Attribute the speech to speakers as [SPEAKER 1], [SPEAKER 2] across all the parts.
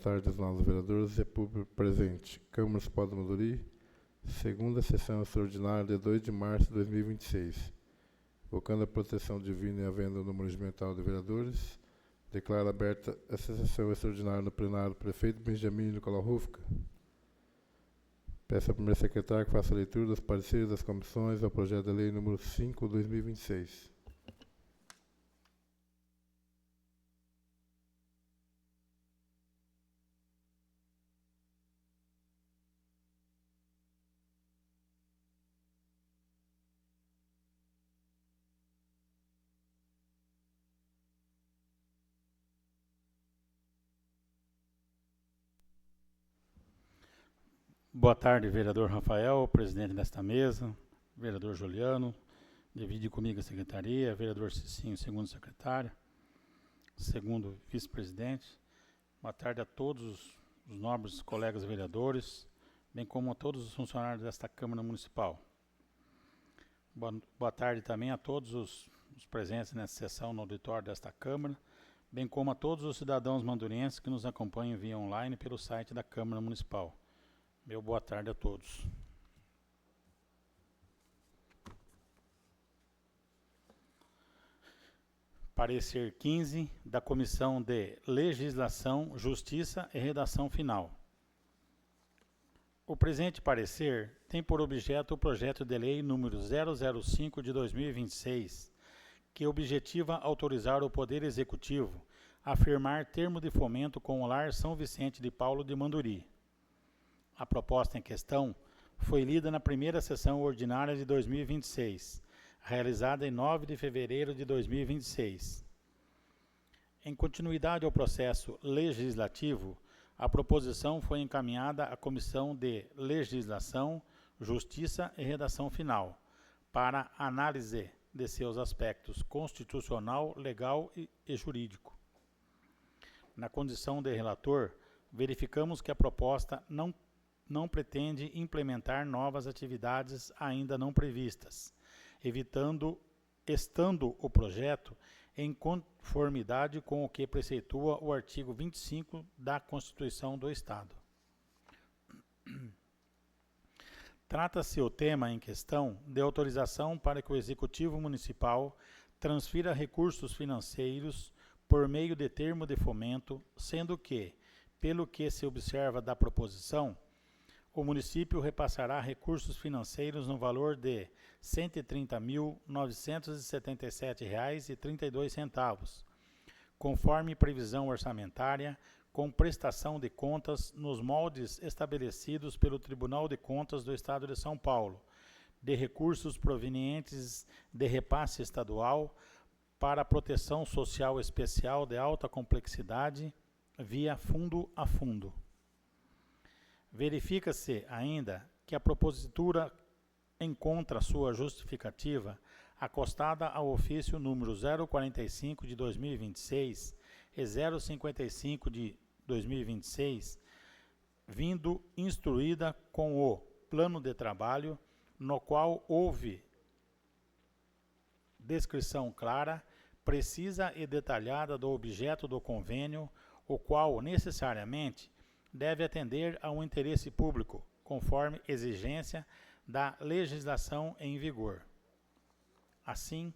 [SPEAKER 1] tarde aos novos vereadores e público presente. Câmara Municipal do Monduri, segunda sessão extraordinária de 2 de março de 2026. Invocando a proteção divina e havendo o número regimental de vereadores, declaro aberta essa sessão extraordinária no plenário prefeito Benjamin Nicolau Rufka. Peço ao primeiro secretário que faça a leitura dos pareceres das comissões ao projeto de lei número 5/2026.
[SPEAKER 2] Boa tarde, vereador Rafael, presidente desta mesa, vereador Juliano, divide comigo a secretaria, vereador Cicinho, segundo secretário, segundo vice-presidente. Boa tarde a todos os nobres colegas vereadores, bem como a todos os funcionários desta Câmara Municipal. Boa tarde também a todos os presentes nessa sessão no auditório desta Câmara, bem como a todos os cidadãos mandurienses que nos acompanham via online pelo site da Câmara Municipal. Meu boa tarde a todos. Parecer 15 da Comissão de Legislação, Justiça e Redação Final. O presente parecer tem por objeto o projeto de lei número 005 de 2026, que objetiva autorizar o Poder Executivo a firmar termo de fomento com o Lar São Vicente de Paulo de Manduri. A proposta em questão foi lida na primeira sessão ordinária de 2026, realizada em 9 de fevereiro de 2026. Em continuidade ao processo legislativo, a proposição foi encaminhada à Comissão de Legislação, Justiça e Redação Final, para análise de seus aspectos constitucional, legal e jurídico. Na condição de relator, verificamos que a proposta não pretende implementar novas atividades ainda não previstas, estando o projeto em conformidade com o que preceitua o artigo 25 da Constituição do Estado. Trata-se o tema em questão de autorização para que o Executivo Municipal transfira recursos financeiros por meio de termo de fomento, sendo que, pelo que se observa da proposição, o município repassará recursos financeiros no valor de R$ 130.977,32, conforme previsão orçamentária, com prestação de contas nos moldes estabelecidos pelo Tribunal de Contas do Estado de São Paulo, de recursos provenientes de repasse estadual para a proteção social especial de alta complexidade via fundo a fundo. Verifica-se ainda que a propositura encontra sua justificativa acostada ao ofício número 045 de 2026 e 055 de 2026, vindo instruída com o plano de trabalho, no qual houve descrição clara, precisa e detalhada do objeto do convênio, o qual necessariamente deve atender a um interesse público, conforme exigência da legislação em vigor. Assim,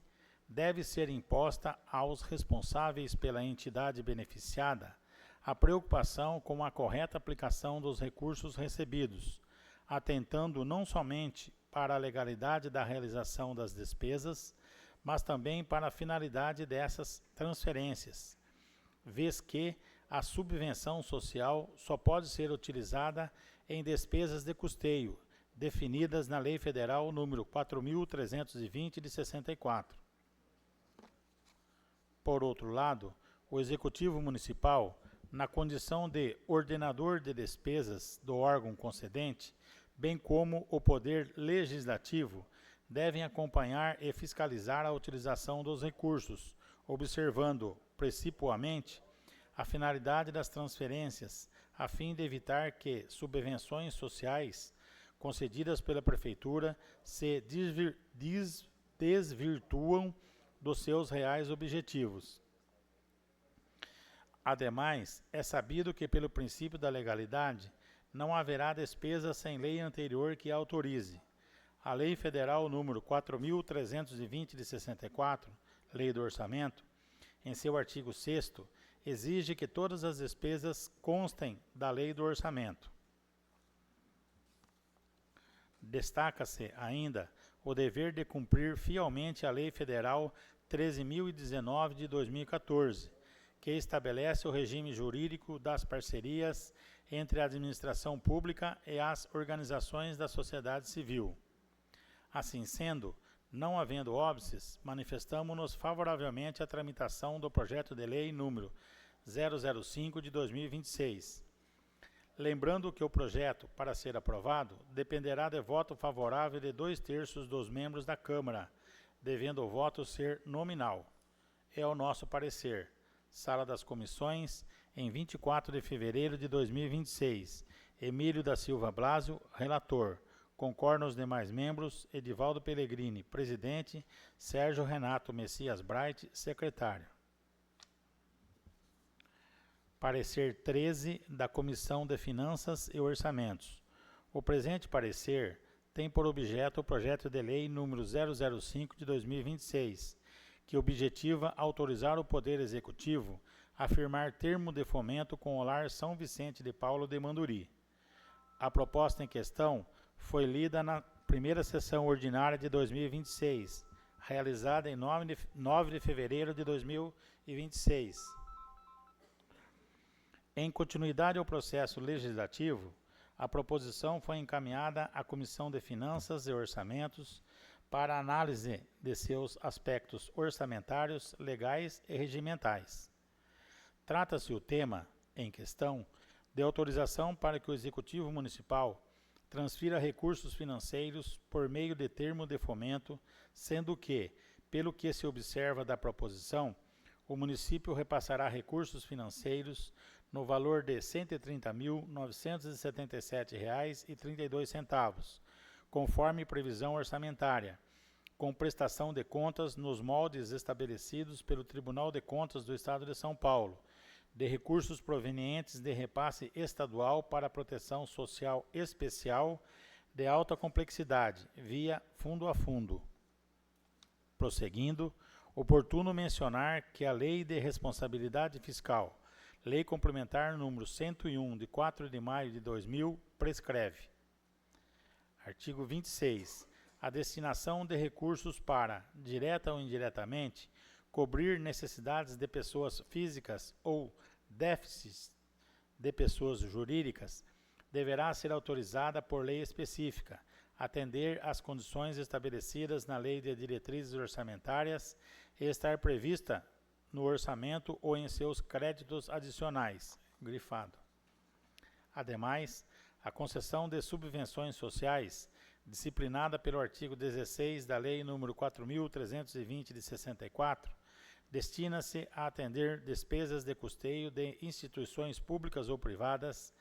[SPEAKER 2] deve ser imposta aos responsáveis pela entidade beneficiada a preocupação com a correta aplicação dos recursos recebidos, atentando não somente para a legalidade da realização das despesas, mas também para a finalidade dessas transferências, vez que a subvenção social só pode ser utilizada em despesas de custeio, definidas na Lei Federal número 4.320 de 64. Por outro lado, o Executivo Municipal, na condição de ordenador de despesas do órgão concedente, bem como o Poder Legislativo, devem acompanhar e fiscalizar a utilização dos recursos, observando, principalmente, a finalidade das transferências, a fim de evitar que subvenções sociais concedidas pela Prefeitura se desvirtuam dos seus reais objetivos. Ademais, é sabido que, pelo princípio da legalidade, não haverá despesa sem lei anterior que a autorize. A Lei Federal número 4.320 de 64, Lei do Orçamento, em seu artigo 6º, exige que todas as despesas constem da Lei do Orçamento. Destaca-se ainda o dever de cumprir fielmente a Lei Federal 13.019 de 2014, que estabelece o regime jurídico das parcerias entre a administração pública e as organizações da sociedade civil. Assim sendo, não havendo óbices, manifestamo-nos favoravelmente à tramitação do projeto de lei número 005 de 2026. Lembrando que o projeto, para ser aprovado, dependerá de voto favorável de 2/3 dos membros da Câmara, devendo o voto ser nominal. É o nosso parecer. Sala das Comissões, em 24 de fevereiro de 2026. Emílio da Silva Blasio, relator. Concordam os demais membros: Edivaldo Pellegrini, presidente, Sérgio Renato Messias Bright, secretário. Parecer 13 da Comissão de Finanças e Orçamentos. O presente parecer tem por objeto o projeto de lei número 005 de 2026, que objetiva autorizar o Poder Executivo a firmar termo de fomento com o Lar São Vicente de Paulo de Manduri. A proposta em questão foi lida na primeira sessão ordinária de 2026, realizada em 9 de fevereiro de 2026. Em continuidade ao processo legislativo, a proposição foi encaminhada à Comissão de Finanças e Orçamentos para análise de seus aspectos orçamentários, legais e regimentais. Trata-se o tema em questão de autorização para que o Executivo Municipal transfira recursos financeiros por meio de termo de fomento, sendo que, pelo que se observa da proposição, o município repassará recursos financeiros no valor de R$ 130.977,32, conforme previsão orçamentária, com prestação de contas nos moldes estabelecidos pelo Tribunal de Contas do Estado de São Paulo, de recursos provenientes de repasse estadual para proteção social especial de alta complexidade, via fundo a fundo. Prosseguindo, oportuno mencionar que a Lei de Responsabilidade Fiscal, Lei Complementar número 101, de 4 de maio de 2000, prescreve. Artigo 26. A destinação de recursos para, direta ou indiretamente, cobrir necessidades de pessoas físicas ou déficits de pessoas jurídicas deverá ser autorizada por lei específica, atender às condições estabelecidas na Lei de Diretrizes Orçamentárias e estar prevista no orçamento ou em seus créditos adicionais, grifado. Ademais, a concessão de subvenções sociais, disciplinada pelo artigo 16 da Lei nº 4.320 de 64, destina-se a atender despesas de custeio de instituições públicas ou privadas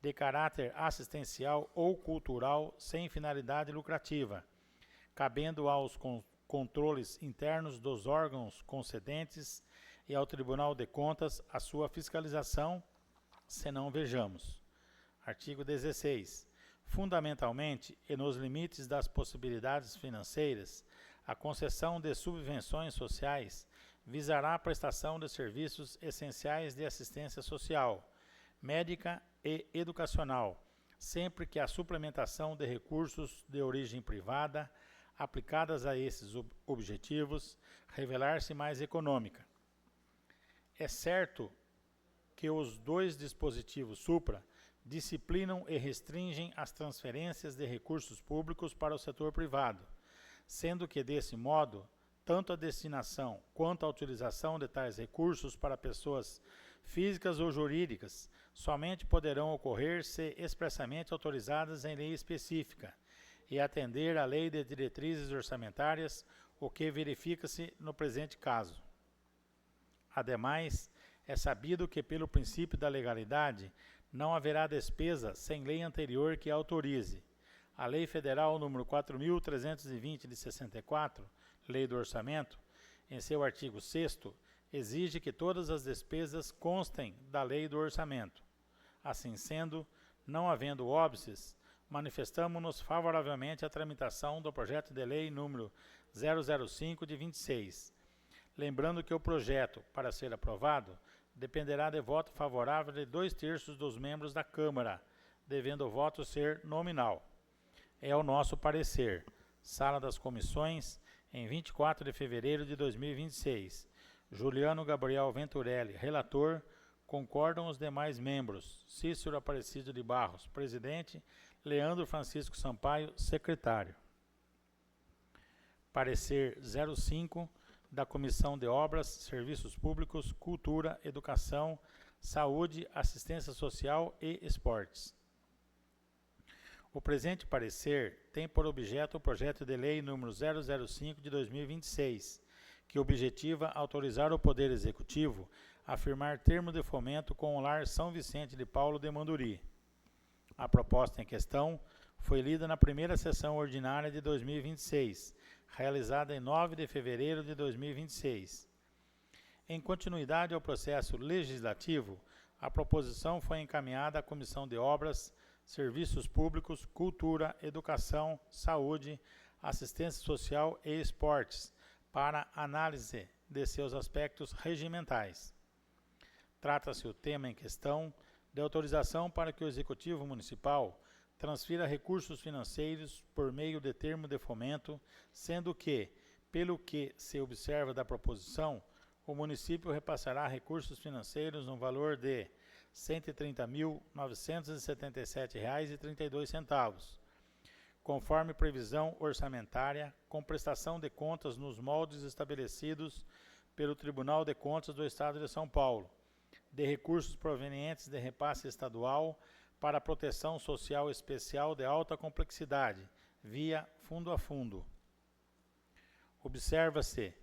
[SPEAKER 2] de caráter assistencial ou cultural sem finalidade lucrativa, cabendo aos controles internos dos órgãos concedentes e ao Tribunal de Contas a sua fiscalização, senão vejamos. Artigo 16. Fundamentalmente, e nos limites das possibilidades financeiras, a concessão de subvenções sociais visará a prestação de serviços essenciais de assistência social, médica e educacional, sempre que a suplementação de recursos de origem privada, aplicadas a esses objetivos, revelar-se mais econômica. É certo que os dois dispositivos supra disciplinam e restringem as transferências de recursos públicos para o setor privado, sendo que, desse modo, tanto a destinação quanto a utilização de tais recursos para pessoas físicas ou jurídicas somente poderão ocorrer se expressamente autorizadas em lei específica e atender à Lei de Diretrizes Orçamentárias, o que verifica-se no presente caso. Ademais, é sabido que, pelo princípio da legalidade, não haverá despesa sem lei anterior que a autorize. A Lei Federal nº 4.320 de 64, Lei do Orçamento, em seu artigo 6º, exige que todas as despesas constem da lei do orçamento. Assim sendo, não havendo óbices, manifestamo-nos favoravelmente à tramitação do projeto de lei número 005 de 26. Lembrando que o projeto, para ser aprovado, dependerá de voto favorável de 2/3 dos membros da Câmara, devendo o voto ser nominal. É o nosso parecer. Sala das Comissões, em 24 de fevereiro de 2026. Juliano Gabriel Venturelli, relator. Concordam os demais membros. Cícero Aparecido de Barros, presidente. Leandro Francisco Sampaio, secretário. Parecer 05 da Comissão de Obras, Serviços Públicos, Cultura, Educação, Saúde, Assistência Social e Esportes. O presente parecer tem por objeto o projeto de lei número 005 de 2026, que objetiva autorizar o Poder Executivo a firmar termo de fomento com o Lar São Vicente de Paulo de Manduri. A proposta em questão foi lida na primeira sessão ordinária de 2026, realizada em 9 de fevereiro de 2026. Em continuidade ao processo legislativo, a proposição foi encaminhada à Comissão de Obras, Serviços Públicos, Cultura, Educação, Saúde, Assistência Social e Esportes, para análise de seus aspectos regimentais. Trata-se o tema em questão de autorização para que o Executivo Municipal transfira recursos financeiros por meio de termo de fomento, sendo que, pelo que se observa da proposição, o município repassará recursos financeiros no valor de R$ 130.977,32, conforme previsão orçamentária, com prestação de contas nos moldes estabelecidos pelo Tribunal de Contas do Estado de São Paulo, de recursos provenientes de repasse estadual para proteção social especial de alta complexidade, via fundo a fundo. Observa-se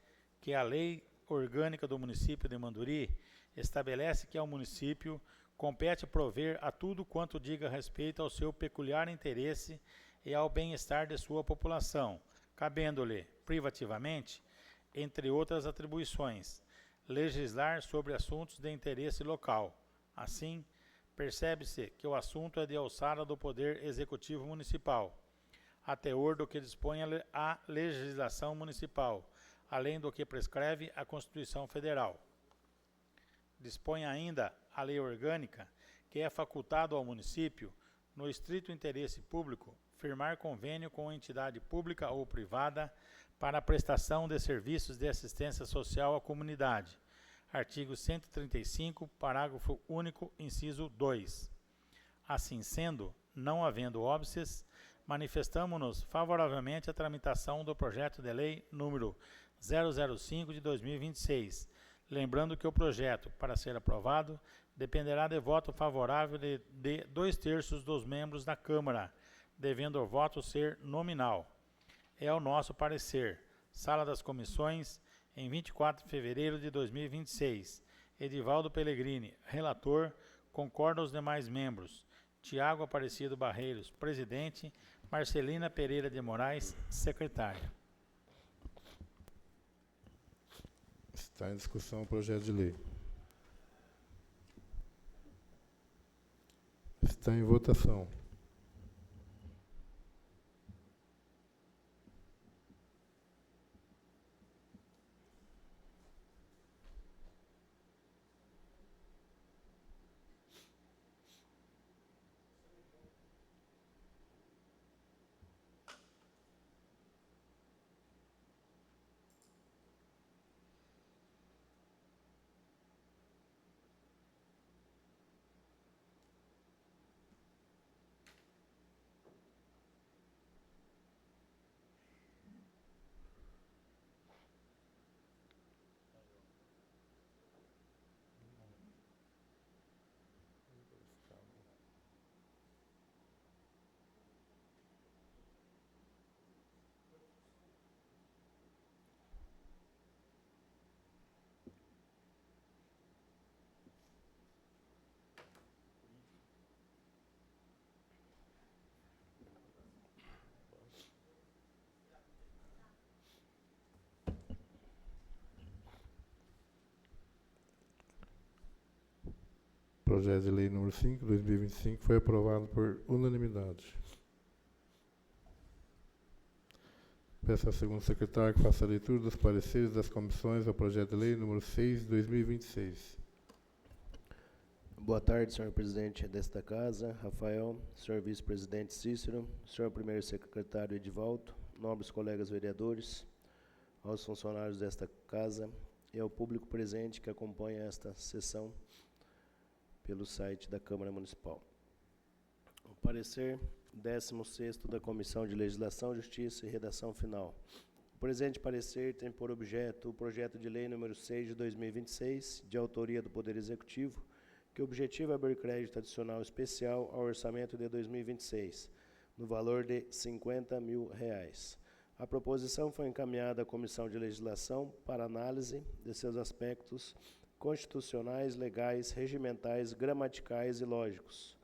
[SPEAKER 2] que a Lei Orgânica do Município de Manduri estabelece que ao município compete prover a tudo quanto diga respeito ao seu peculiar interesse e ao bem-estar de sua população, cabendo-lhe, privativamente, entre outras atribuições, legislar sobre assuntos de interesse local. Assim, percebe-se que o assunto é de alçada do Poder Executivo Municipal, a teor do que dispõe a legislação municipal, além do que prescreve a Constituição Federal. Dispõe ainda a Lei Orgânica que é facultado ao município, no estrito interesse público, firmar convênio com entidade pública ou privada para a prestação de serviços de assistência social à comunidade. Artigo 135, parágrafo único, inciso 2. Assim sendo, não havendo óbices, manifestamo-nos favoravelmente à tramitação do projeto de lei número 005 de 2026, lembrando que o projeto, para ser aprovado, dependerá de voto favorável de 2/3 dos membros da Câmara, devendo o voto ser nominal. É o nosso parecer. Sala das Comissões, em 24 de fevereiro de 2026. Edivaldo Pellegrini, relator. Concorda os demais membros. Tiago Aparecido Barreiros, presidente. Marcelina Pereira de Moraes, secretária.
[SPEAKER 1] Está em discussão o projeto de lei. Está em votação. Projeto de Lei número 5, 2025, foi aprovado por unanimidade. Peço ao segundo secretário que faça a leitura dos pareceres das comissões ao Projeto de Lei número 6, 2026.
[SPEAKER 3] Boa tarde, senhor presidente desta casa, Rafael, senhor vice-presidente Cícero, senhor primeiro secretário Edivaldo, nobres colegas vereadores, aos funcionários desta casa e ao público presente que acompanha esta sessão pelo site da Câmara Municipal. O parecer 16º da Comissão de Legislação, Justiça e Redação Final. O presente parecer tem por objeto o projeto de lei número 6 de 2026, de autoria do Poder Executivo, que objetiva abrir crédito adicional especial ao orçamento de 2026, no valor de R$ 50 mil. A proposição foi encaminhada à Comissão de Legislação para análise de seus aspectos constitucionais, legais, regimentais, gramaticais e lógicos,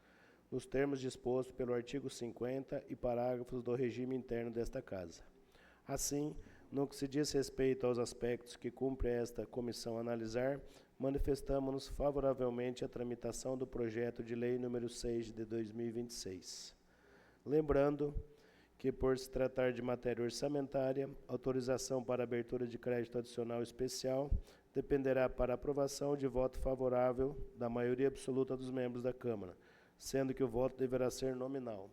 [SPEAKER 3] nos termos dispostos pelo artigo 50 e parágrafos do regime interno desta Casa. Assim, no que se diz respeito aos aspectos que cumpre esta comissão analisar, manifestamos-nos favoravelmente à tramitação do projeto de lei número 6 de 2026. Lembrando que, por se tratar de matéria orçamentária, autorização para abertura de crédito adicional especial dependerá para aprovação de voto favorável da maioria absoluta dos membros da Câmara, sendo que o voto deverá ser nominal.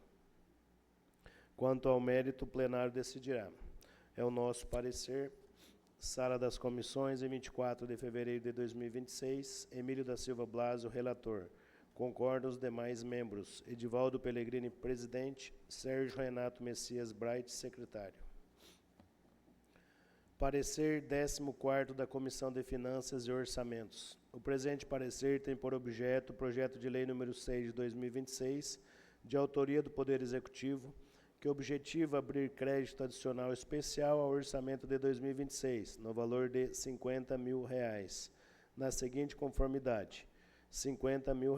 [SPEAKER 3] Quanto ao mérito, o plenário decidirá. É o nosso parecer. Sala das Comissões, em 24 de fevereiro de 2026, Emílio da Silva Blasio, relator. Concordam os demais membros. Edivaldo Pellegrini, presidente. Sérgio Renato Messias Bright, secretário. Parecer 14º da Comissão de Finanças e Orçamentos. O presente parecer tem por objeto o projeto de lei número 6 de 2026, de autoria do Poder Executivo, que objetiva abrir crédito adicional especial ao orçamento de 2026, no valor de R$ 50 mil, na seguinte conformidade: R$ 50 mil.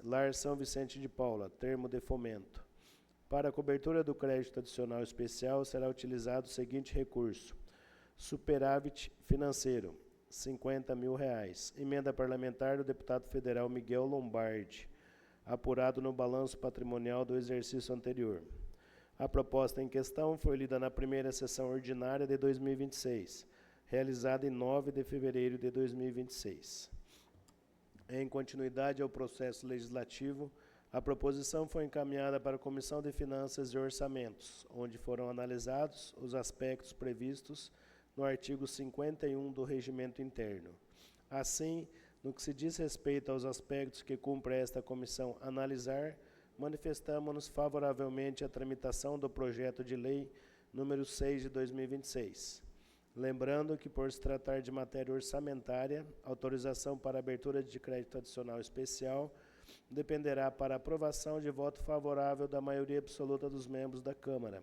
[SPEAKER 3] Lar São Vicente de Paula, termo de fomento. Para a cobertura do crédito adicional especial, será utilizado o seguinte recurso: superávit financeiro, R$ 50 mil. Emenda parlamentar do deputado federal Miguel Lombardi, apurado no balanço patrimonial do exercício anterior. A proposta em questão foi lida na primeira sessão ordinária de 2026, realizada em 9 de fevereiro de 2026. Em continuidade ao processo legislativo, a proposição foi encaminhada para a Comissão de Finanças e Orçamentos, onde foram analisados os aspectos previstos no artigo 51 do Regimento Interno. Assim, no que se diz respeito aos aspectos que cumpre esta comissão analisar, manifestamos-nos favoravelmente à tramitação do projeto de lei número 6 de 2026. Lembrando que, por se tratar de matéria orçamentária, autorização para abertura de crédito adicional especial dependerá para aprovação de voto favorável da maioria absoluta dos membros da Câmara,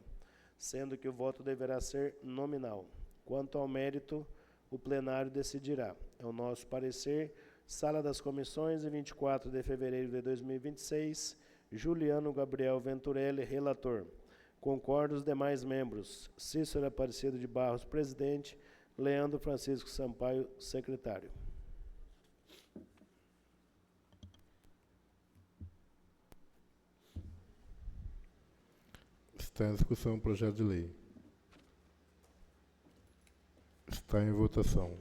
[SPEAKER 3] sendo que o voto deverá ser nominal. Quanto ao mérito, o plenário decidirá. É o nosso parecer. Sala das Comissões, em 24 de fevereiro de 2026, Juliano Gabriel Venturelli, relator. Concordam os demais membros. Cícero Aparecido de Barros, presidente. Leandro Francisco Sampaio, secretário.
[SPEAKER 1] Está em discussão o projeto de lei. Está em votação.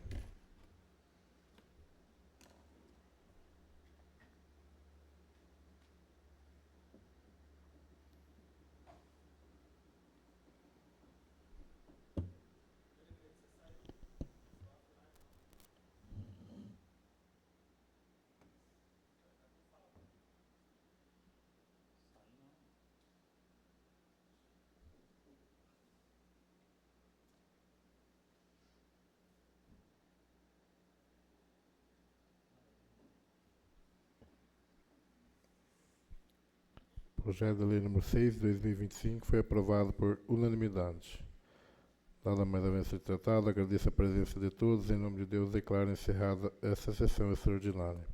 [SPEAKER 1] O projeto de lei número 6 de 2025 foi aprovado por unanimidade. Nada mais havendo sido tratado, agradeço a presença de todos. Em nome de Deus, declaro encerrada essa sessão extraordinária.